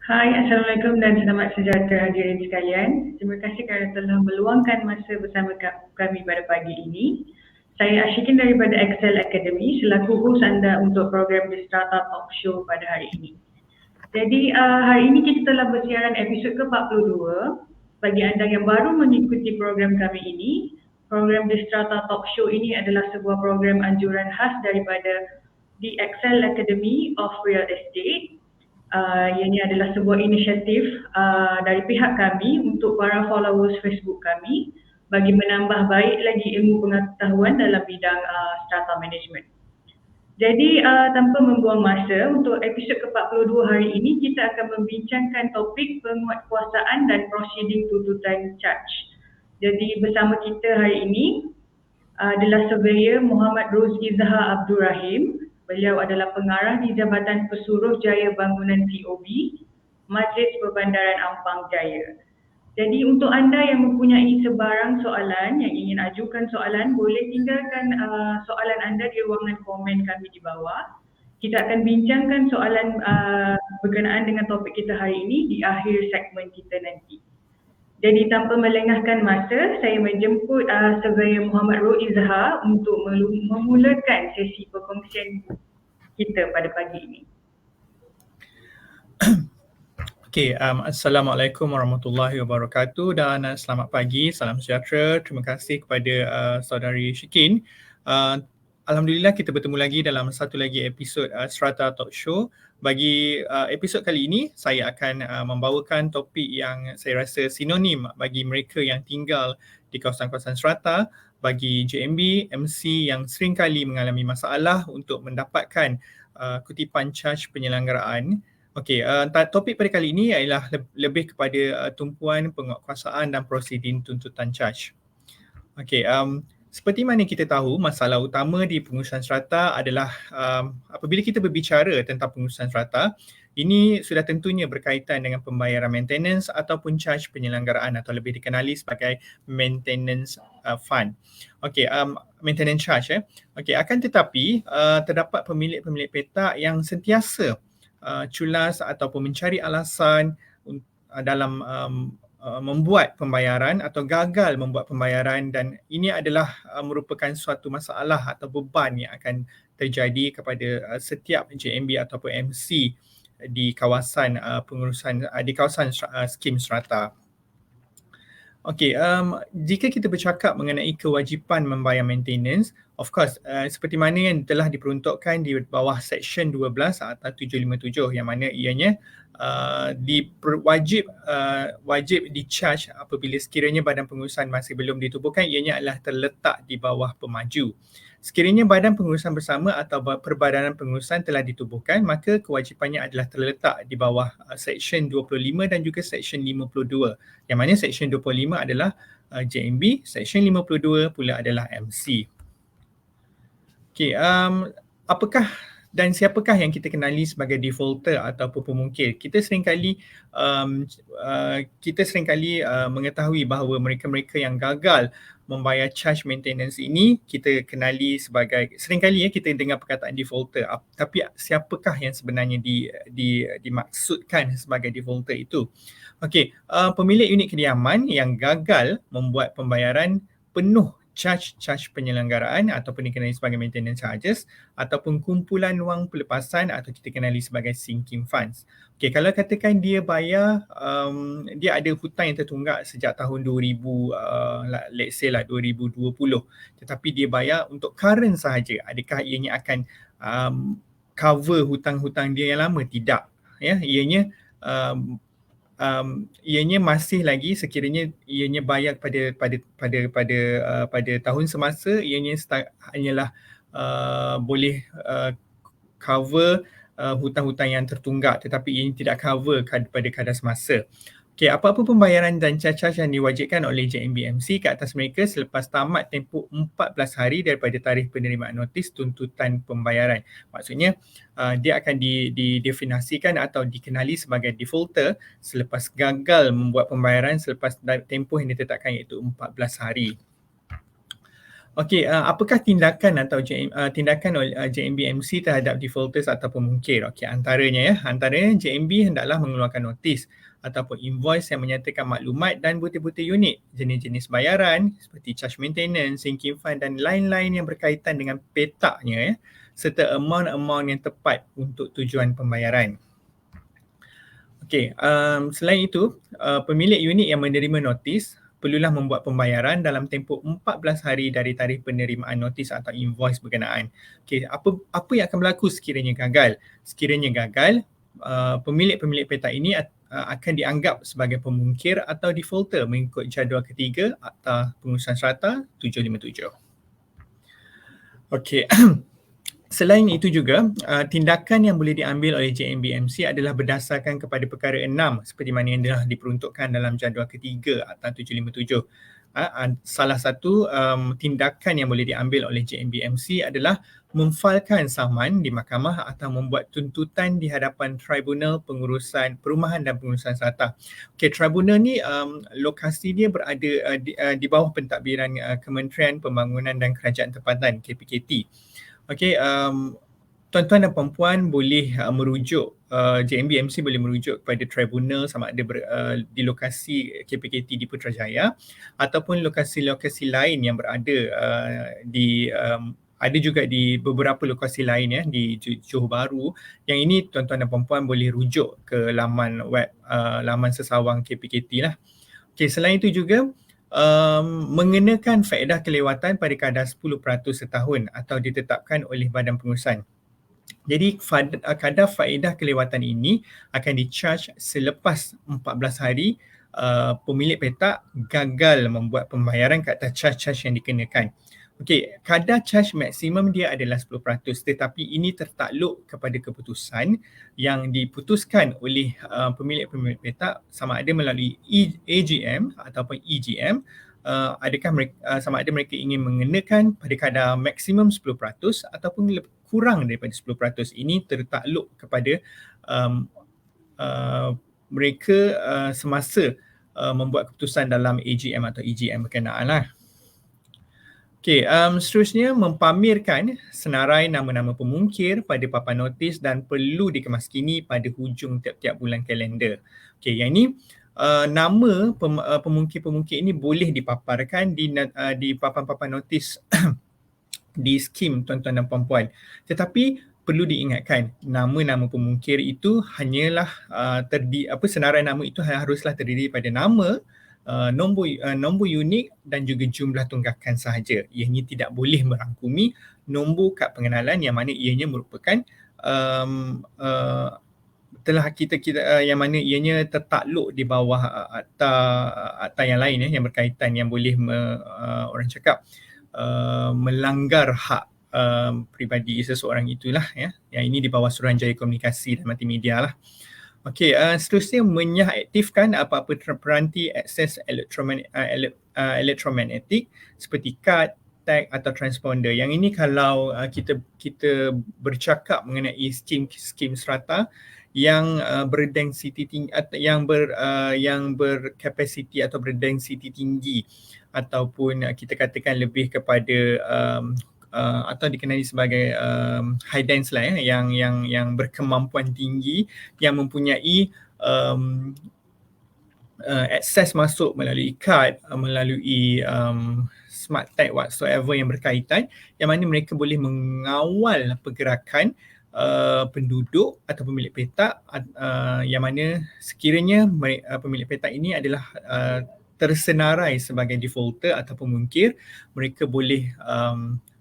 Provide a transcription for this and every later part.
Hai, Assalamualaikum dan selamat sejahtera hadirin sekalian. Terima kasih kerana telah meluangkan masa bersama kami pada pagi ini. Saya Ashikin daripada Excel Academy selaku hos anda untuk program The Strata Talk Show pada hari ini. Jadi hari ini kita telah bersiaran episod ke-42. Bagi anda yang baru mengikuti program kami ini, program The Strata Talk Show ini adalah sebuah program anjuran khas daripada The Excel Academy of Real Estate. Ini adalah sebuah inisiatif dari pihak kami untuk para followers Facebook kami bagi menambah baik lagi ilmu pengetahuan dalam bidang strata management. Jadi tanpa membuang masa, untuk episod ke-42 hari ini kita akan membincangkan topik penguatkuasaan dan proceeding tuntutan charge. Jadi bersama kita hari ini adalah Surveyor Muhammad Rozki Zahar Abdul Rahim. Beliau adalah pengarah di Jabatan Pesuruh Jaya Bangunan POB, Majlis Perbandaran Ampang Jaya. Jadi untuk anda yang mempunyai sebarang soalan, yang ingin ajukan soalan, boleh tinggalkan soalan anda di ruangan komen kami di bawah. Kita akan bincangkan soalan berkenaan dengan topik kita hari ini di akhir segmen kita nanti. Jadi tanpa melengahkan masa, saya menjemput Surveyor Muhammad Rozki Zahar untuk memulakan sesi perkongsian kita pada pagi ini. Okay, Assalamualaikum warahmatullahi wabarakatuh dan selamat pagi, salam sejahtera. Terima kasih kepada saudari Syikin. Alhamdulillah kita bertemu lagi dalam satu lagi episod Strata Talk Show. Bagi episod kali ini, saya akan membawakan topik yang saya rasa sinonim bagi mereka yang tinggal di kawasan-kawasan strata, bagi JMB, MC yang sering kali mengalami masalah untuk mendapatkan kutipan charge penyelenggaraan. Okey, topik pada kali ini ialah lebih kepada tumpuan penguatkuasaan dan prosiding tuntutan charge. Okey, seperti mana kita tahu, masalah utama di pengurusan strata adalah apabila kita berbicara tentang pengurusan strata, ini sudah tentunya berkaitan dengan pembayaran maintenance ataupun charge penyelenggaraan atau lebih dikenali sebagai maintenance fund. Okey, maintenance charge. Okey, akan tetapi terdapat pemilik-pemilik petak yang sentiasa culas ataupun mencari alasan dalam membuat pembayaran atau gagal membuat pembayaran, dan ini adalah merupakan suatu masalah atau beban yang akan terjadi kepada setiap JMB ataupun MC di kawasan pengurusan di kawasan skim strata. Okey, jika kita bercakap mengenai kewajipan membayar maintenance, of course, seperti mana yang telah diperuntukkan di bawah Seksyen 12 atau 757 yang mana ianya wajib di-charge apabila sekiranya badan pengurusan masih belum ditubuhkan, ianya adalah terletak di bawah pemaju. Sekiranya badan pengurusan bersama atau perbadanan pengurusan telah ditubuhkan, maka kewajipannya adalah terletak di bawah Seksyen 25 dan juga Seksyen 52. Yang mana Seksyen 25 adalah JMB, Seksyen 52 pula adalah MC. Okey, apakah dan siapakah yang kita kenali sebagai defaulter ataupun pemungkir? Kita seringkali mengetahui bahawa mereka-mereka yang gagal membayar charge maintenance ini kita kenali sebagai, seringkali kita dengar perkataan defaulter, tapi siapakah yang sebenarnya dimaksudkan sebagai defaulter itu? Okey, pemilik unit kediaman yang gagal membuat pembayaran penuh charge penyelenggaraan ataupun dikenali sebagai maintenance charges ataupun kumpulan wang pelepasan atau kita kenali sebagai sinking funds. Okey, kalau katakan dia bayar, dia ada hutang yang tertunggak sejak tahun 2000, let's say lah 2020, tetapi dia bayar untuk current sahaja, adakah ianya akan cover hutang-hutang dia yang lama? Tidak. Ya, ianya masih lagi, sekiranya ianya bayar pada tahun semasa, ianya hanyalah boleh cover hutang-hutang yang tertunggak, tetapi ianya tidak cover pada kadar semasa. Okey, apa-apa pembayaran dan charge yang diwajibkan oleh JMB-MC ke atas mereka selepas tamat tempoh 14 hari daripada tarikh penerimaan notis tuntutan pembayaran. Maksudnya dia akan didefinisikan atau dikenali sebagai defaulter selepas gagal membuat pembayaran selepas tempoh yang ditetapkan, iaitu 14 hari. Okey, apakah tindakan atau tindakan oleh JMB-MC terhadap defaulters atau pemungkir? Okey, antaranya JMB hendaklah mengeluarkan notis ataupun invoice yang menyatakan maklumat dan butir-butir unit, jenis-jenis bayaran seperti charge maintenance, sinking fund dan lain-lain yang berkaitan dengan petaknya serta amount-amount yang tepat untuk tujuan pembayaran. Okey, selain itu, pemilik unit yang menerima notis perlulah membuat pembayaran dalam tempoh 14 hari dari tarikh penerimaan notis atau invoice berkenaan. Okey, apa yang akan berlaku sekiranya gagal? Sekiranya gagal, pemilik-pemilik petak ini akan dianggap sebagai pemungkir atau defaulter mengikut jadual ketiga Akta Pengurusan Strata 757. Okey. Selain itu juga, tindakan yang boleh diambil oleh JMB-MC adalah berdasarkan kepada perkara 6 seperti mana yang telah diperuntukkan dalam jadual ketiga Akta 757. Salah satu tindakan yang boleh diambil oleh JMB-MC adalah memfailkan saman di mahkamah atau membuat tuntutan di hadapan Tribunal Pengurusan Perumahan dan Pengurusan Strata. Okey, tribunal ni lokasi dia berada di bawah pentadbiran Kementerian Pembangunan dan Kerajaan Tempatan KPKT. Okey, tuan-tuan dan puan-puan boleh merujuk, JMB-MC boleh merujuk kepada tribunal sama ada di lokasi KPKT di Putrajaya ataupun lokasi-lokasi lain yang berada ada juga di beberapa lokasi lain di Johor Bahru. Yang ini tuan-tuan dan puan-puan boleh rujuk ke laman web laman sesawang KPKT lah. Okey, selain itu juga mengenakan faedah kelewatan pada kadar 10% setahun atau ditetapkan oleh Badan Pengurusan. Jadi kadar faedah kelewatan ini akan di-charge selepas 14 hari pemilik petak gagal membuat pembayaran ke atas charge-charge yang dikenakan. Okey, kadar charge maksimum dia adalah 10%, tetapi ini tertakluk kepada keputusan yang diputuskan oleh pemilik-pemilik petak sama ada melalui AGM ataupun EGM. Adakah mereka, sama ada mereka ingin mengenakan pada kadar maksimum 10% ataupun kurang daripada 10%. Ini tertakluk kepada mereka semasa membuat keputusan dalam AGM atau EGM berkenaan lah. Okey, seterusnya mempamerkan senarai nama-nama pemungkir pada papan notis dan perlu dikemaskini pada hujung tiap-tiap bulan kalender. Okey, yang ini nama pemungkir-pemungkir ini boleh dipaparkan di papan-papan notis di skim tuan-tuan dan puan-puan. Tetapi perlu diingatkan, nama-nama pemungkir itu hanyalah senarai nama itu haruslah terdiri pada nama, nombor unit dan juga jumlah tunggakan sahaja. Ianya tidak boleh merangkumi nombor kad pengenalan yang mana ianya merupakan yang mana ianya tertakluk di bawah akta yang lain yang berkaitan yang boleh orang cakap melanggar hak peribadi seseorang itulah yang ini di bawah Suruhanjaya Komunikasi dan Multimedia lah. Okey, seterusnya menyahaktifkan apa-apa peranti akses elektromagnetik seperti kad, tag atau transponder. Yang ini kalau kita bercakap mengenai skim strata yang berdensity tinggi atau yang berkapasiti atau berdensity tinggi ataupun kita katakan lebih kepada atau dikenali sebagai high dense lah yang berkemampuan tinggi, yang mempunyai akses masuk melalui kad, melalui smart tag whatsoever yang berkaitan, yang mana mereka boleh mengawal pergerakan penduduk atau pemilik petak, yang mana sekiranya pemilik petak ini adalah tersenarai sebagai defaulter atau pemungkir, mereka boleh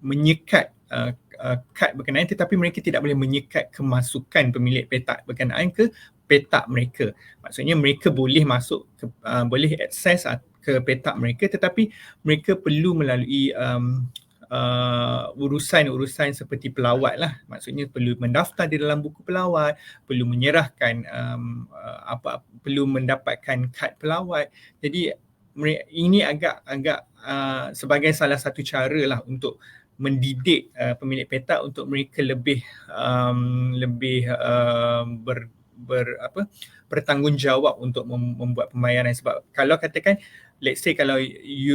menyekat kad berkenaan, tetapi mereka tidak boleh menyekat kemasukan pemilik petak berkenaan ke petak mereka. Maksudnya mereka boleh masuk boleh akses ke petak mereka, tetapi mereka perlu melalui urusan-urusan seperti pelawat lah. Maksudnya perlu mendaftar di dalam buku pelawat, perlu menyerahkan perlu mendapatkan kad pelawat. Jadi ini agak sebagai salah satu cara lah untuk mendidik pemilik petak untuk mereka lebih bertanggungjawab untuk membuat pembayaran. Sebab kalau katakan let's say kalau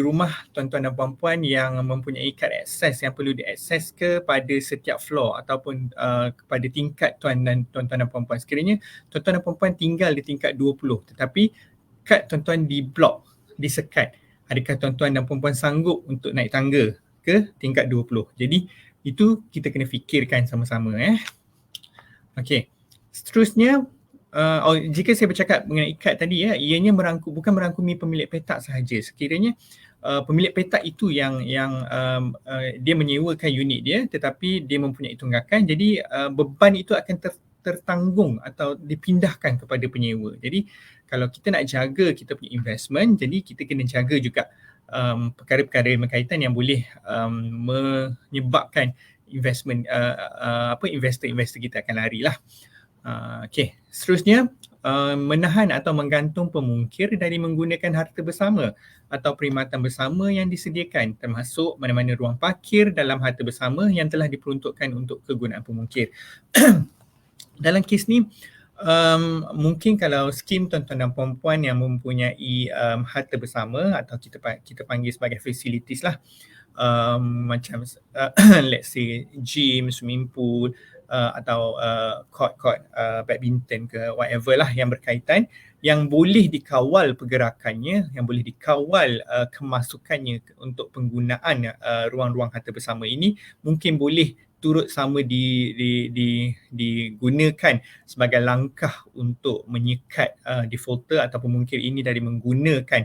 rumah tuan-tuan dan puan-puan yang mempunyai kad akses yang perlu diakses kepada setiap floor ataupun kepada tingkat tuan-tuan dan puan-puan. Sekiranya tuan-tuan dan puan-puan tinggal di tingkat 20 tetapi kad tuan-tuan diblok, disekat. Adakah tuan-tuan dan puan-puan sanggup untuk naik tangga ke tingkat 20? Jadi itu kita kena fikirkan sama-sama. Okey. Seterusnya, jika saya bercakap mengenai kad tadi ianya bukan merangkumi pemilik petak sahaja. Sekiranya pemilik petak itu yang dia menyewakan unit dia tetapi dia mempunyai tunggakan, jadi beban itu akan tertanggung atau dipindahkan kepada penyewa. Jadi kalau kita nak jaga kita punya investment, jadi kita kena jaga juga perkara-perkara berkaitan yang boleh menyebabkan investment investor kita akan larilah. Okey, seterusnya menahan atau menggantung pemungkir dari menggunakan harta bersama atau perkhidmatan bersama yang disediakan, termasuk mana-mana ruang parkir dalam harta bersama yang telah diperuntukkan untuk kegunaan pemungkir. Dalam kes ni mungkin kalau skim tuan-tuan dan puan-puan yang mempunyai harta bersama atau kita panggil sebagai facilities lah, macam let's say gym, swimming pool, atau court badminton ke whatever lah yang berkaitan, yang boleh dikawal pergerakannya, yang boleh dikawal kemasukannya untuk penggunaan ruang-ruang harta bersama ini, mungkin boleh turut sama digunakan sebagai langkah untuk menyekat defaulter atau pemungkir ini dari menggunakan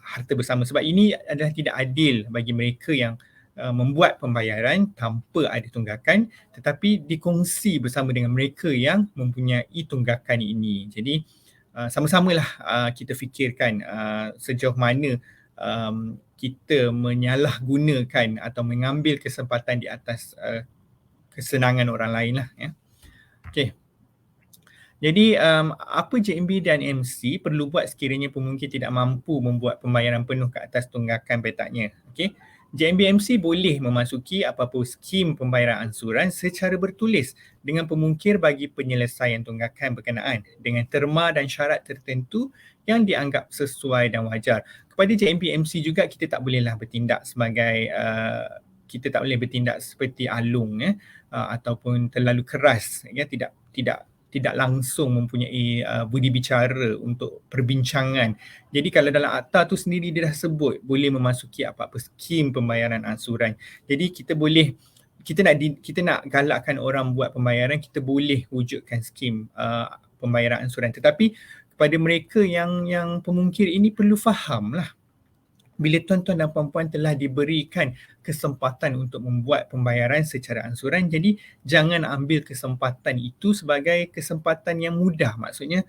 harta bersama, sebab ini adalah tidak adil bagi mereka yang membuat pembayaran tanpa ada tunggakan tetapi dikongsi bersama dengan mereka yang mempunyai tunggakan ini. Jadi sama-samalah kita fikirkan sejauh mana kita menyalahgunakan atau mengambil kesempatan di atas kesenangan orang lain lah. Okey. Jadi apa JMB dan MC perlu buat sekiranya pemungkir tidak mampu membuat pembayaran penuh ke atas tunggakan petaknya? Okey. JMB MC boleh memasuki apa-apa skim pembayaran ansuran secara bertulis dengan pemungkir bagi penyelesaian tunggakan berkenaan dengan terma dan syarat tertentu yang dianggap sesuai dan wajar. Kepada JMB MC juga kita tak bolehlah bertindak sebagai kita tak boleh bertindak seperti alung ataupun terlalu keras, tidak langsung mempunyai budi bicara untuk perbincangan. Jadi kalau dalam akta tu sendiri dia dah sebut boleh memasuki apa-apa skim pembayaran ansuran. Jadi kita nak galakkan orang buat pembayaran, kita boleh wujudkan skim pembayaran ansuran. Tetapi kepada mereka yang pemungkir ini perlu faham lah, bila tuan-tuan dan puan-puan telah diberikan kesempatan untuk membuat pembayaran secara ansuran, jadi jangan ambil kesempatan itu sebagai kesempatan yang mudah. Maksudnya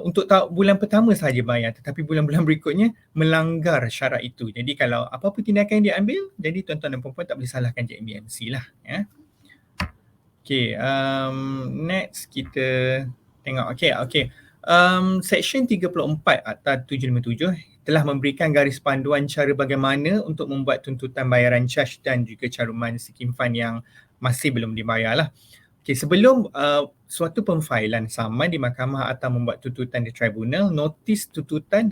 untuk bulan pertama sahaja bayar tetapi bulan-bulan berikutnya melanggar syarat itu. Jadi kalau apa-apa tindakan yang diambil, jadi tuan-tuan dan puan-puan tak boleh salahkan JMBMC lah. Okay, next kita tengok. Okay. Section 34 Akta 757 telah memberikan garis panduan cara bagaimana untuk membuat tuntutan bayaran charge dan juga caruman skim fund yang masih belum dibayar lah. Okay, sebelum suatu pemfailan saman di mahkamah atau membuat tuntutan di tribunal, notis tuntutan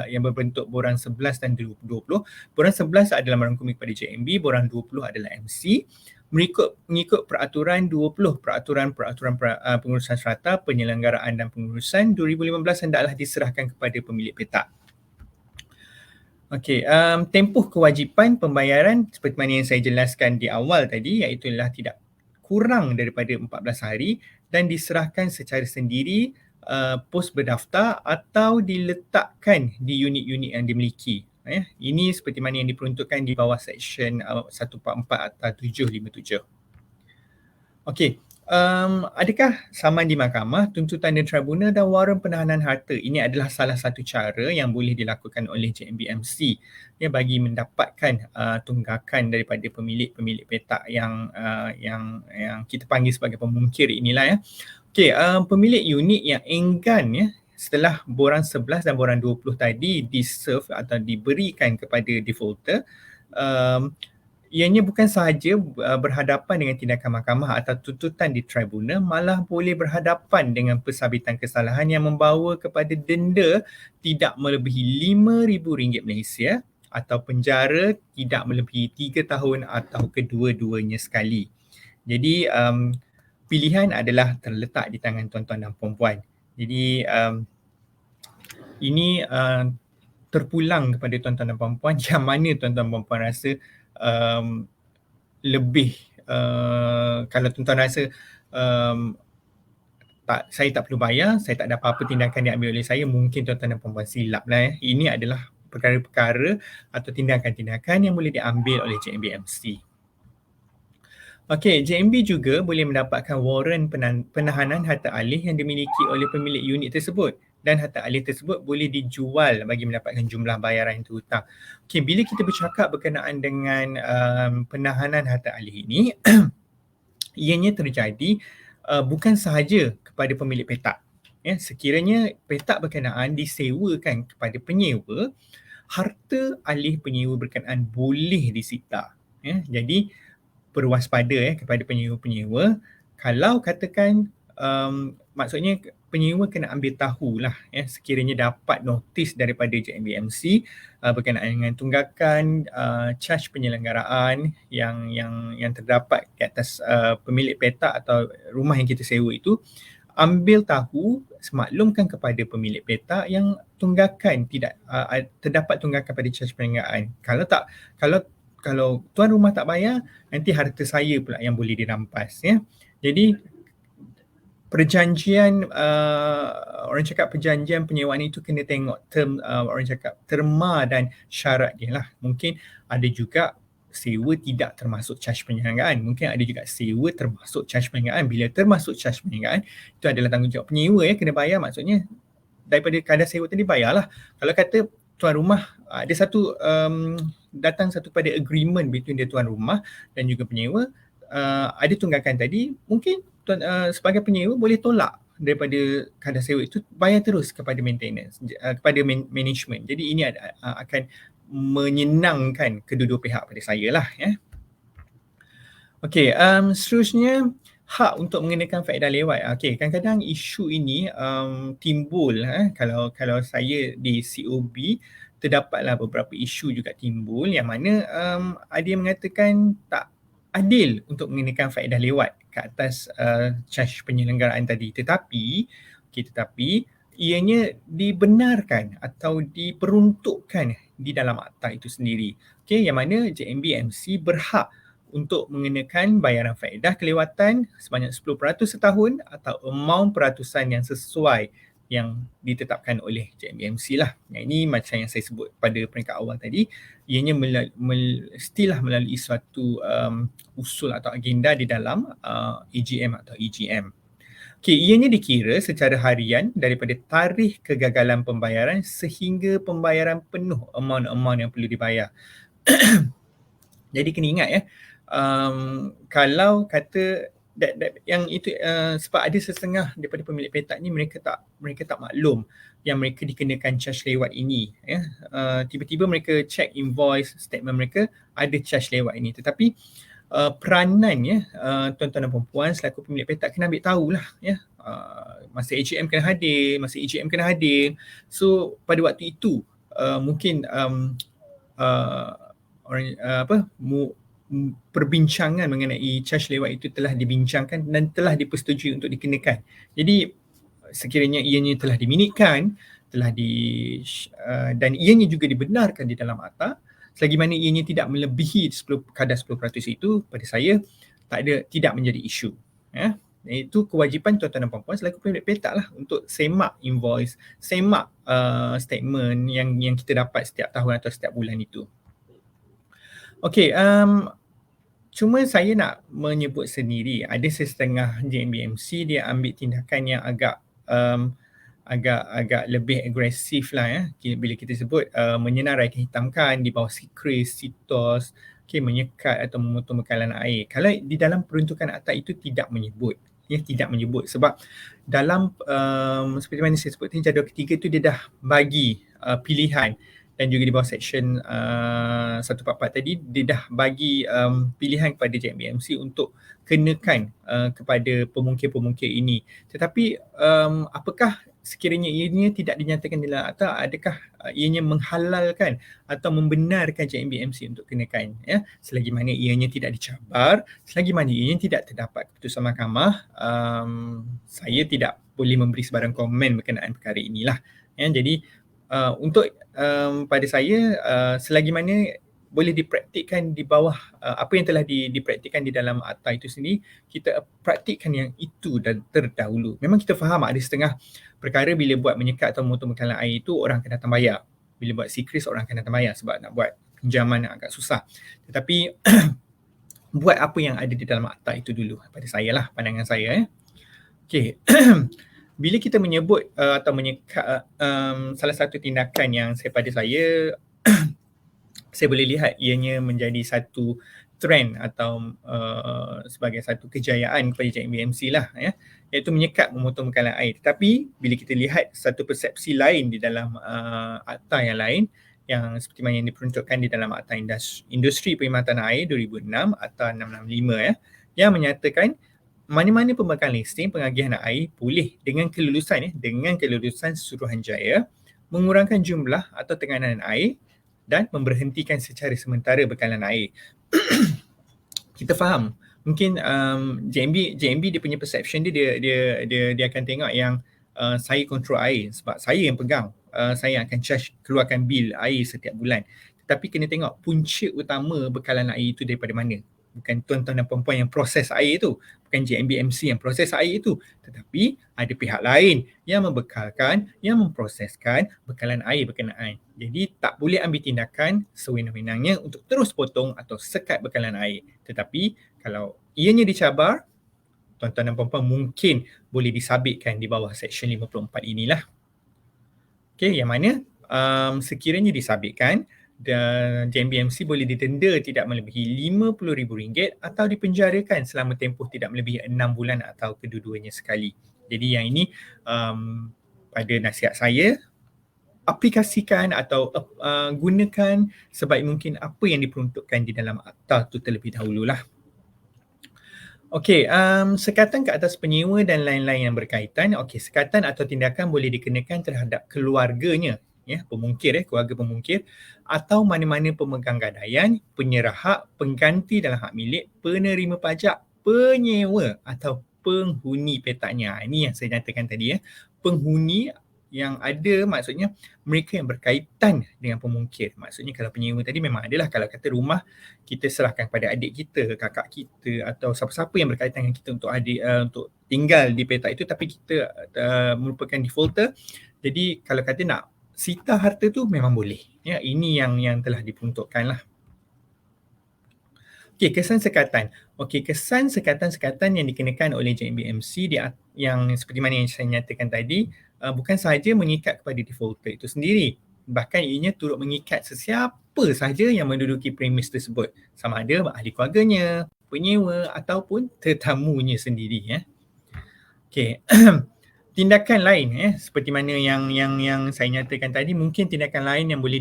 yang berbentuk borang 11 dan 20. Borang 11 adalah merangkumi kepada JMB, borang 20 adalah MC. Mengikut peraturan 20 peraturan pengurusan serata, penyelenggaraan dan pengurusan 2015 hendaklah diserahkan kepada pemilik petak. Okey, tempoh kewajipan pembayaran seperti mana yang saya jelaskan di awal tadi, iaitu tidak kurang daripada 14 hari dan diserahkan secara sendiri, pos berdaftar atau diletakkan di unit-unit yang dimiliki. Ini seperti mana yang diperuntukkan di bawah Seksyen 144 Akta 757. Okey, adakah saman di mahkamah, tuntutan di tribunal dan waran penahanan harta? Ini adalah salah satu cara yang boleh dilakukan oleh JMBMC bagi mendapatkan tunggakan daripada pemilik petak yang kita panggil sebagai pemungkir inilah. Okey, pemilik unit yang enggan setelah borang 11 dan borang 20 tadi diserve atau diberikan kepada defaulter, ianya bukan sahaja berhadapan dengan tindakan mahkamah atau tuntutan di tribunal, malah boleh berhadapan dengan pensabitan kesalahan yang membawa kepada denda tidak melebihi RM5,000 Malaysia atau penjara tidak melebihi 3 tahun atau kedua-duanya sekali. Jadi pilihan adalah terletak di tangan tuan-tuan dan puan-puan. Jadi ini terpulang kepada tuan-tuan dan puan-puan yang mana tuan-tuan dan puan-puan rasa lebih kalau tuan-tuan rasa saya tak perlu bayar, saya tak ada apa-apa tindakan diambil oleh saya, mungkin tuan-tuan dan puan-puan silap lah. Ini adalah perkara-perkara atau tindakan-tindakan yang boleh diambil oleh JMBMC. Okey, JMB juga boleh mendapatkan waran penahanan harta alih yang dimiliki oleh pemilik unit tersebut dan harta alih tersebut boleh dijual bagi mendapatkan jumlah bayaran yang terhutang. Okey, bila kita bercakap berkenaan dengan penahanan harta alih ini, ianya terjadi bukan sahaja kepada pemilik petak. Ya, sekiranya petak berkenaan disewakan kepada penyewa, harta alih penyewa berkenaan boleh disita. Ya, jadi berwaspada kepada penyewa-penyewa. Kalau katakan maksudnya penyewa kena ambil tahulah sekiranya dapat notis daripada JMBMC berkenaan dengan tunggakan caj penyelenggaraan yang terdapat di atas pemilik petak atau rumah yang kita sewa itu, ambil tahu, semaklumkan kepada pemilik petak yang tunggakan tidak terdapat tunggakan pada caj penyelenggaraan. Kalau tuan rumah tak bayar, nanti harta saya pula yang boleh dirampas. Ya. Jadi perjanjian, orang cakap perjanjian penyewaan itu kena tengok orang cakap terma dan syarat dia lah. Mungkin ada juga sewa tidak termasuk caj penyelenggaraan. Mungkin ada juga sewa termasuk caj penyelenggaraan. Bila termasuk caj penyelenggaraan, itu adalah tanggungjawab penyewa kena bayar, maksudnya daripada kadar sewa tadi bayarlah. Kalau kata tuan rumah ada satu datang satu pada agreement between dia tuan rumah dan juga penyewa, ada tunggakan tadi, mungkin tuan sebagai penyewa boleh tolak daripada kadar sewa itu, bayar terus kepada maintenance, kepada management. Jadi ini akan menyenangkan kedua-dua pihak pada saya lah. Okey, seterusnya hak untuk mengenakan faedah lewat. Okey, kadang-kadang isu ini timbul kalau saya di COB terdapatlah beberapa isu juga timbul yang mana ada yang mengatakan tak adil untuk mengenakan faedah lewat ke atas caj penyelenggaraan tadi, tetapi ianya dibenarkan atau diperuntukkan di dalam akta itu sendiri. Okey, yang mana JMBMC berhak untuk mengenakan bayaran faedah kelewatan sebanyak 10% setahun atau amaun peratusan yang sesuai yang ditetapkan oleh JMBMC lah. Yang ini macam yang saya sebut pada peringkat awal tadi, ianya mestilah melalui suatu usul atau agenda di dalam AGM atau EGM. Okey, ianya dikira secara harian daripada tarikh kegagalan pembayaran sehingga pembayaran penuh amaun-amaun yang perlu dibayar. Jadi kena ingat kalau kata yang itu sebab ada setengah daripada pemilik petak ni mereka tak maklum yang mereka dikenakan caj lewat ini. Tiba-tiba mereka check invoice statement mereka ada caj lewat ini, tetapi peranan tuan-tuan dan puan-puan selaku pemilik petak kena ambil tahulah masa AGM kena hadir, masa EGM kena hadir. So pada waktu itu mungkin perbincangan mengenai caj lewat itu telah dibincangkan dan telah dipersetujui untuk dikenakan. Jadi sekiranya ianya telah diminitkan, dan ianya juga dibenarkan di dalam akta, selagi mana ianya tidak melebihi kadar 10% itu, pada saya tidak menjadi isu. Itu kewajipan tuan-tuan dan puan-puan selaku pemilik petak lah untuk semak invoice, semak statement yang kita dapat setiap tahun atau setiap bulan itu. Okey, cuma saya nak menyebut sendiri, ada setengah JMBMC dia ambil tindakan yang agak lebih agresif lah bila kita sebut menyenarai hitamkan di bawah sikris, sitos, menyekat atau memotong bekalan air. Kalau di dalam peruntukan akta itu tidak menyebut, sebab dalam seperti mana saya sebut tadi, jadual ketiga tu dia dah bagi pilihan dan juga di bawah section 144 tadi, dia dah bagi pilihan kepada JMBMC untuk kenakan kepada pemungkir-pemungkir ini. Tetapi apakah sekiranya ianya tidak dinyatakan dalam akta, adakah ianya menghalalkan atau membenarkan JMBMC untuk kenakan, ya? Selagi mana ianya tidak dicabar, selagi mana ianya tidak terdapat keputusan mahkamah, saya tidak boleh memberi sebarang komen berkenaan perkara inilah, ya. Jadi untuk pada saya, selagi mana boleh dipraktikkan di bawah apa yang telah dipraktikkan di dalam akta itu sendiri, kita praktikkan yang itu dan terdahulu. Memang kita faham ada setengah perkara bila buat menyekat atau memotong bekalan air itu orang akan datang bayar. Bila buat sikris orang akan datang bayar sebab nak buat pinjaman yang agak susah. Tetapi buat apa yang ada di dalam akta itu dulu, pada saya lah, pandangan saya. Okey. Bila kita menyebut atau menyekat salah satu tindakan yang pada saya saya boleh lihat ianya menjadi satu trend atau sebagai satu kejayaan kepada JMBMC lah, ya, iaitu menyekat memotong bekalan air. Tetapi bila kita lihat satu persepsi lain di dalam akta yang lain, yang seperti mana yang diperuntukkan di dalam Akta Industri Perkhidmatan Air 2006, Akta 665, ya, yang menyatakan mana-mana pembekalan listing pengagihan air boleh dengan kelulusan Suruhanjaya mengurangkan jumlah atau tekanan air dan memberhentikan secara sementara bekalan air. Kita faham, mungkin JMB dia punya perception dia akan tengok yang saya kontrol air sebab saya yang pegang, saya akan charge, keluarkan bil air setiap bulan. Tetapi kena tengok punca utama bekalan air itu daripada mana. Bukan tuan-tuan dan puan-puan yang proses air itu, bukan JMBMC yang proses air itu, tetapi ada pihak lain yang membekalkan, yang memproseskan bekalan air berkenaan. Jadi tak boleh ambil tindakan sewenang-wenangnya untuk terus potong atau sekat bekalan air. Tetapi kalau ianya dicabar, tuan-tuan dan puan-puan mungkin boleh disabitkan di bawah Seksyen 54 inilah. Okey, yang mana sekiranya disabitkan, dan JMBMC boleh didenda tidak melebihi RM50,000 atau dipenjarakan selama tempoh tidak melebihi 6 bulan atau kedua-duanya sekali. Jadi yang ini pada nasihat saya, aplikasikan atau gunakan sebaik mungkin apa yang diperuntukkan di dalam akta itu terlebih dahululah. Okey, sekatan ke atas penyewa dan lain-lain yang berkaitan. Okey, sekatan atau tindakan boleh dikenakan terhadap keluarganya, ya, pemungkir, keluarga pemungkir, atau mana-mana pemegang gadaian, penyerah hak, pengganti dalam hak milik, penerima pajak, penyewa atau penghuni petaknya. Ini yang saya nyatakan tadi, ya. Penghuni yang ada maksudnya mereka yang berkaitan dengan pemungkir. Maksudnya kalau penyewa tadi memang adalah, kalau kata rumah kita serahkan kepada adik kita, kakak kita atau siapa-siapa yang berkaitan dengan kita untuk untuk tinggal di petak itu, tapi kita merupakan defaulter. Jadi kalau kata nak sita harta tu memang boleh. Ya, ini yang telah diperuntukkan lah. Okey, kesan sekatan. Okey, kesan sekatan-sekatan yang dikenakan oleh JMBMC yang seperti mana yang saya nyatakan tadi, bukan sahaja mengikat kepada defaulter itu sendiri. Bahkan ianya turut mengikat sesiapa sahaja yang menduduki premis tersebut. Sama ada ahli keluarganya, penyewa ataupun tetamunya sendiri, ya. Okey. Tindakan lain, seperti mana yang saya nyatakan tadi, mungkin tindakan lain yang boleh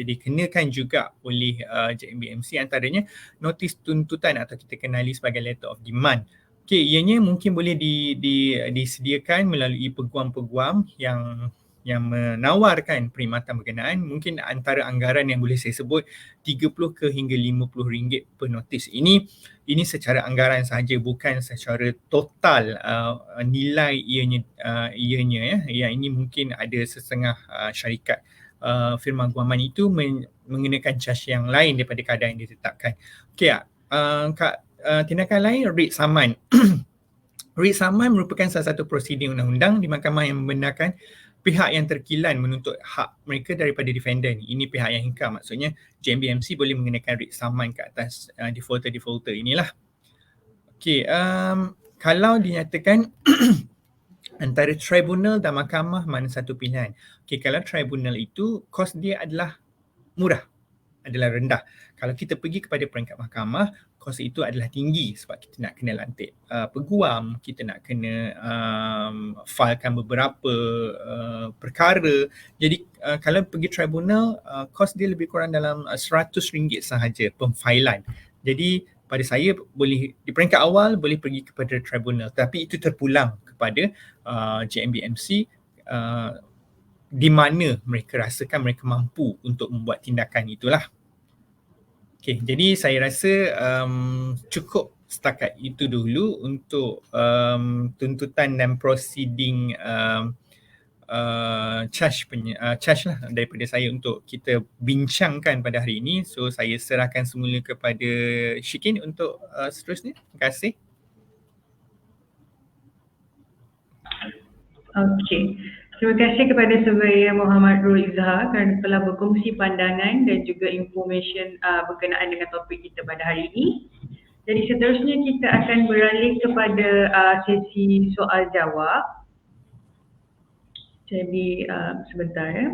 dikenakan juga oleh JMBMC, antaranya notis tuntutan atau kita kenali sebagai letter of demand. Okey, ianya mungkin boleh disediakan melalui peguam-peguam yang menawarkan perkhidmatan berkenaan. Mungkin antara anggaran yang boleh saya sebut 30 ke hingga RM50 per notis. Ini secara anggaran sahaja, bukan secara total nilai ianya, ya. Yang ini mungkin ada setengah syarikat firma guaman itu mengenakan charge yang lain daripada kadar yang ditetapkan. Okey, tindakan lain, writ saman. Writ saman merupakan salah satu prosedur undang-undang di mahkamah yang membenarkan pihak yang terkilan menuntut hak mereka daripada defendant. Ini pihak yang hingkam, maksudnya JMBMC boleh mengenakan writ saman ke atas defaulter inilah. Okey, kalau dinyatakan antara tribunal dan mahkamah mana satu pilihan. Okey, kalau tribunal itu kos dia adalah murah, adalah rendah. Kalau kita pergi kepada peringkat mahkamah, kos itu adalah tinggi sebab kita nak kena lantik peguam, kita nak kena filekan beberapa perkara. Jadi kalau pergi tribunal, kos dia lebih kurang dalam RM100 sahaja pemfailan. Jadi pada saya boleh di peringkat awal boleh pergi kepada tribunal, tapi itu terpulang kepada JMBMC di mana mereka rasakan mereka mampu untuk membuat tindakan itulah. Okay, jadi saya rasa cukup setakat itu dulu untuk tuntutan dan proceeding charge lah daripada saya untuk kita bincangkan pada hari ini. So saya serahkan semula kepada Shikin untuk seterusnya. Terima kasih. Okey. Terima kasih kepada Surveyor Muhammad Rul Izhar kerana telah berkongsi pandangan dan juga information berkenaan dengan topik kita pada hari ini. Jadi seterusnya kita akan beralih kepada sesi soal jawab. Jadi sebentar ya.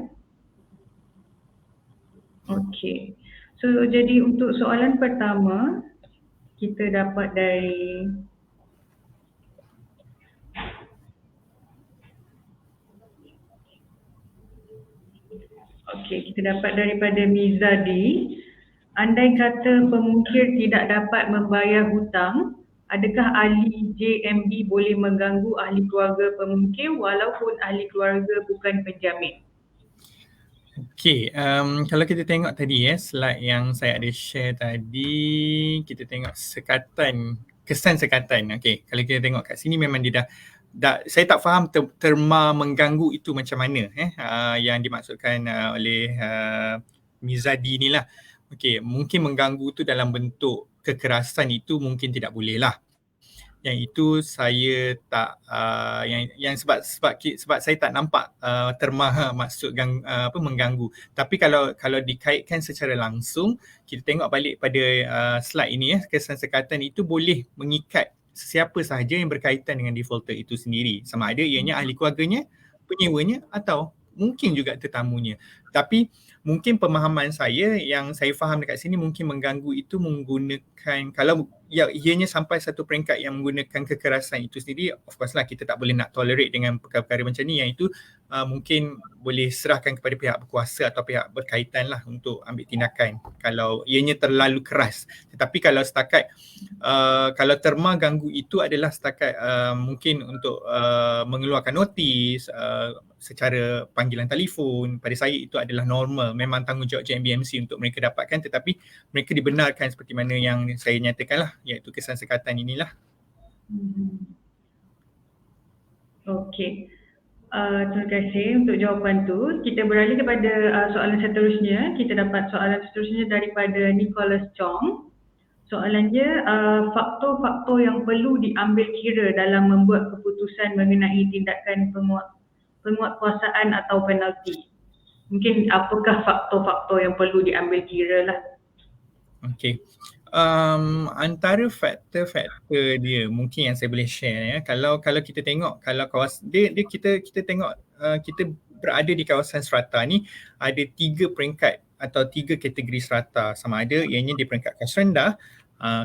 Okey. So jadi untuk soalan pertama kita dapat dari kita dapat daripada Mizadi. Andai kata pemungkir tidak dapat membayar hutang, adakah ahli JMB boleh mengganggu ahli keluarga pemungkir walaupun ahli keluarga bukan penjamin? Okey, kalau kita tengok tadi slide yang saya ada share tadi, kita tengok kesan sekatan. Okey, kalau kita tengok kat sini memang dia dah saya tak faham terma mengganggu itu macam mana yang dimaksudkan oleh Mizadi ni lah. Okey, mungkin mengganggu tu dalam bentuk kekerasan itu mungkin tidak boleh lah. Yang itu saya tak yang sebab saya tak nampak terma maksud mengganggu. Tapi kalau dikaitkan secara langsung, kita tengok balik pada slide ini kesan sekatan itu boleh mengikat sesiapa sahaja yang berkaitan dengan defaulter itu sendiri, sama ada ianya ahli keluarganya, penyewanya atau mungkin juga tetamunya. Tapi mungkin pemahaman saya yang saya faham dekat sini mungkin mengganggu itu menggunakan, kalau ianya sampai satu peringkat yang menggunakan kekerasan itu sendiri, of course lah kita tak boleh nak tolerate dengan perkara-perkara macam ni, yang itu mungkin boleh serahkan kepada pihak berkuasa atau pihak berkaitan lah untuk ambil tindakan kalau ianya terlalu keras. Tetapi kalau setakat kalau terma ganggu itu adalah setakat mungkin untuk mengeluarkan notis secara panggilan telefon, pada saya itu adalah normal, memang tanggungjawab JMBMC untuk mereka dapatkan, tetapi mereka dibenarkan seperti mana yang saya nyatakan lah, iaitu kesan sekatan inilah. Okey. Terima kasih untuk jawapan tu. Kita beralih kepada soalan seterusnya. Kita dapat soalan seterusnya daripada Nicholas Chong. Soalannya, faktor-faktor yang perlu diambil kira dalam membuat keputusan mengenai tindakan penguatkuasaan atau penalti. Mungkin apakah faktor-faktor yang perlu diambil kira lah. Okey. Antara faktor-faktor dia mungkin yang saya boleh share kalau kita tengok, kalau kita tengok kita berada di kawasan strata ni ada 3 peringkat atau 3 kategori strata, sama ada ianya di peringkat kos rendah,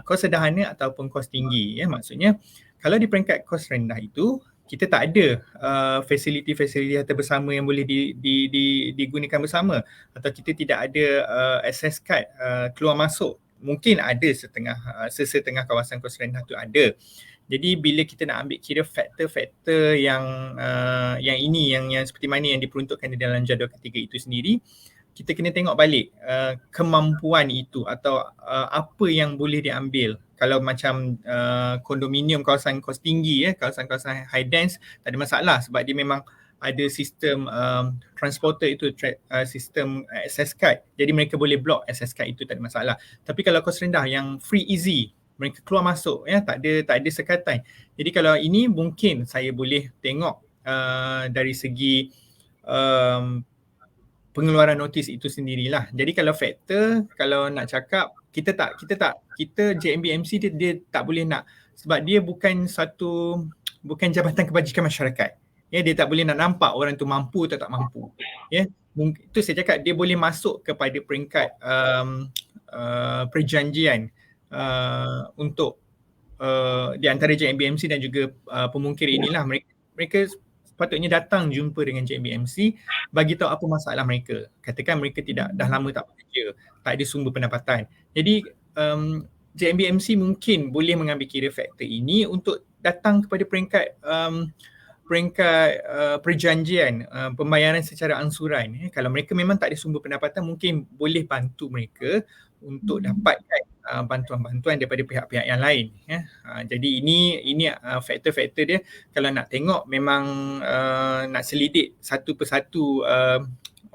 kos sederhana ataupun kos tinggi. Maksudnya kalau di peringkat kos rendah itu kita tak ada fasiliti-fasiliti harta bersama yang boleh digunakan bersama, atau kita tidak ada access card keluar masuk. Mungkin ada sesetengah kawasan kos rendah tu ada. Jadi bila kita nak ambil kira faktor-faktor yang ini yang seperti mana yang diperuntukkan di dalam jadual ketiga itu sendiri, kita kena tengok balik kemampuan itu atau apa yang boleh diambil. Kalau macam kondominium kawasan kos tinggi, kawasan-kawasan high dense, tak ada masalah sebab dia memang ada sistem transporter itu, sistem access card. Jadi mereka boleh block access card itu, tak ada masalah. Tapi kalau kos rendah yang free easy, mereka keluar masuk tak ada sekatan. Jadi kalau ini mungkin saya boleh tengok dari segi pengeluaran notis itu sendirilah. Jadi kalau faktor, kalau nak cakap, kita JMBMC dia tak boleh nak, sebab dia bukan jabatan kebajikan masyarakat. Dia tak boleh nak nampak orang tu mampu atau tak mampu. Itu saya cakap dia boleh masuk kepada peringkat perjanjian untuk di antara JMBMC dan juga pemungkir inilah, mereka sepatutnya datang jumpa dengan JMBMC, bagi tahu apa masalah mereka. Katakan mereka dah lama tak bekerja, tak ada sumber pendapatan. Jadi JMBMC mungkin boleh mengambil kira faktor ini untuk datang kepada peringkat perjanjian pembayaran secara angsuran. Kalau mereka memang tak ada sumber pendapatan, mungkin boleh bantu mereka untuk dapatkan bantuan-bantuan daripada pihak-pihak yang lain. Jadi ini faktor-faktor dia. Kalau nak tengok memang nak selidik satu persatu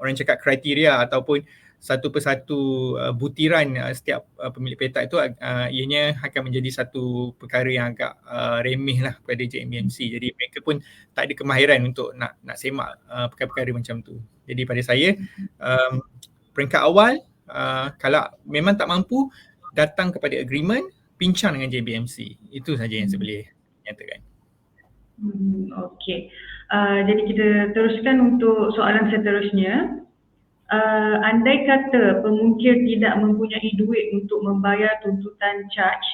orang cakap kriteria ataupun satu persatu butiran setiap pemilik petak itu, ianya akan menjadi satu perkara yang agak remeh lah kepada JMBMC. Jadi mereka pun tak ada kemahiran untuk nak semak perkara-perkara macam tu. Jadi pada saya peringkat awal, kalau memang tak mampu, datang kepada agreement, bincang dengan JMBMC. Itu saja yang saya boleh nyatakan. Okey. Jadi kita teruskan untuk soalan seterusnya. Andai kata pemungkir tidak mempunyai duit untuk membayar tuntutan charge,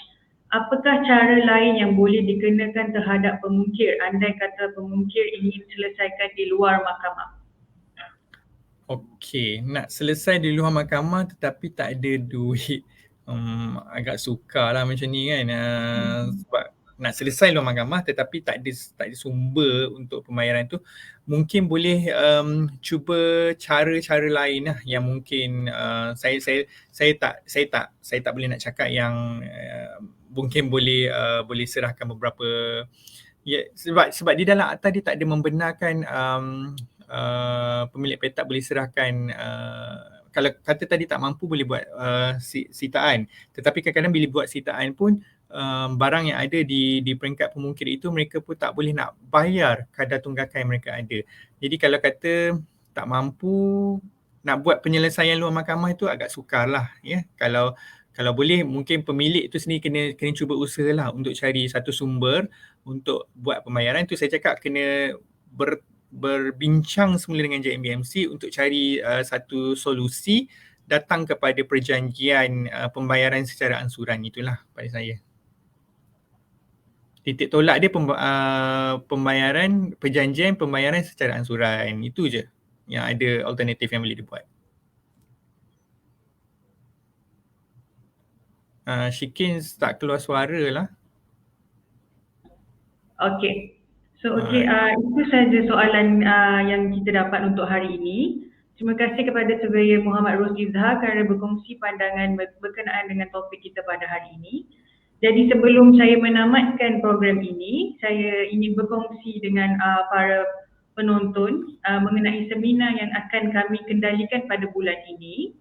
apakah cara lain yang boleh dikenakan terhadap pemungkir andai kata pemungkir ingin selesaikan di luar mahkamah? Okey, nak selesai di luar mahkamah tetapi tak ada duit. Agak sukar lah macam ni kan. Sebab nak selesai luar mahkamah tetapi tak ada sumber untuk pembayaran tu, mungkin boleh cuba cara-cara lain lah yang mungkin saya tak boleh nak cakap yang mungkin boleh serahkan beberapa sebab di dalam akta dia tak ada membenarkan pemilik petak boleh serahkan kalau kata tadi tak mampu boleh buat sitaan, tetapi kadang-kadang bila buat sitaan pun barang yang ada di peringkat pemungkir itu mereka pun tak boleh nak bayar kadar tunggakan yang mereka ada. Jadi kalau kata tak mampu nak buat penyelesaian luar mahkamah itu agak sukar lah ya. Kalau boleh mungkin pemilik itu sendiri kena cuba usahalah untuk cari satu sumber untuk buat pembayaran. Itu saya cakap kena berbincang semula dengan JMBMC untuk cari satu solusi, datang kepada perjanjian pembayaran secara angsuran. Itulah pada saya. Titik tolak dia perjanjian pembayaran secara angsuran. Itu je yang ada alternatif yang boleh dibuat. Syikin tak keluar suara lah. Okey. So itu saja soalan yang kita dapat untuk hari ini. Terima kasih kepada Surveyor Muhammad Rosli Izhar kerana berkongsi pandangan berkenaan dengan topik kita pada hari ini. Jadi sebelum saya menamatkan program ini, saya ingin berkongsi dengan para penonton mengenai seminar yang akan kami kendalikan pada bulan ini.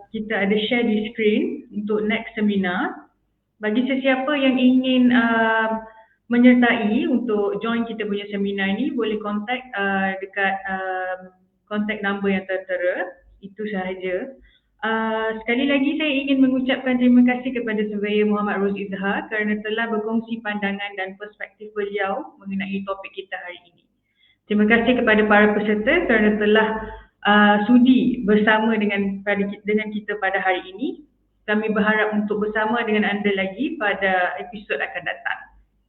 Kita ada share di screen untuk next seminar. Bagi sesiapa yang ingin menyertai untuk join kita punya seminar ini, boleh contact dekat contact number yang tertera. Itu sahaja. Sekali lagi saya ingin mengucapkan terima kasih kepada Surveyor Muhammad Rosli Izhar kerana telah berkongsi pandangan dan perspektif beliau mengenai topik kita hari ini. Terima kasih kepada para peserta kerana telah sudi bersama dengan kita pada hari ini. Kami berharap untuk bersama dengan anda lagi pada episod akan datang.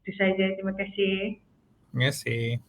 Itu sahaja. Terima kasih. Terima kasih.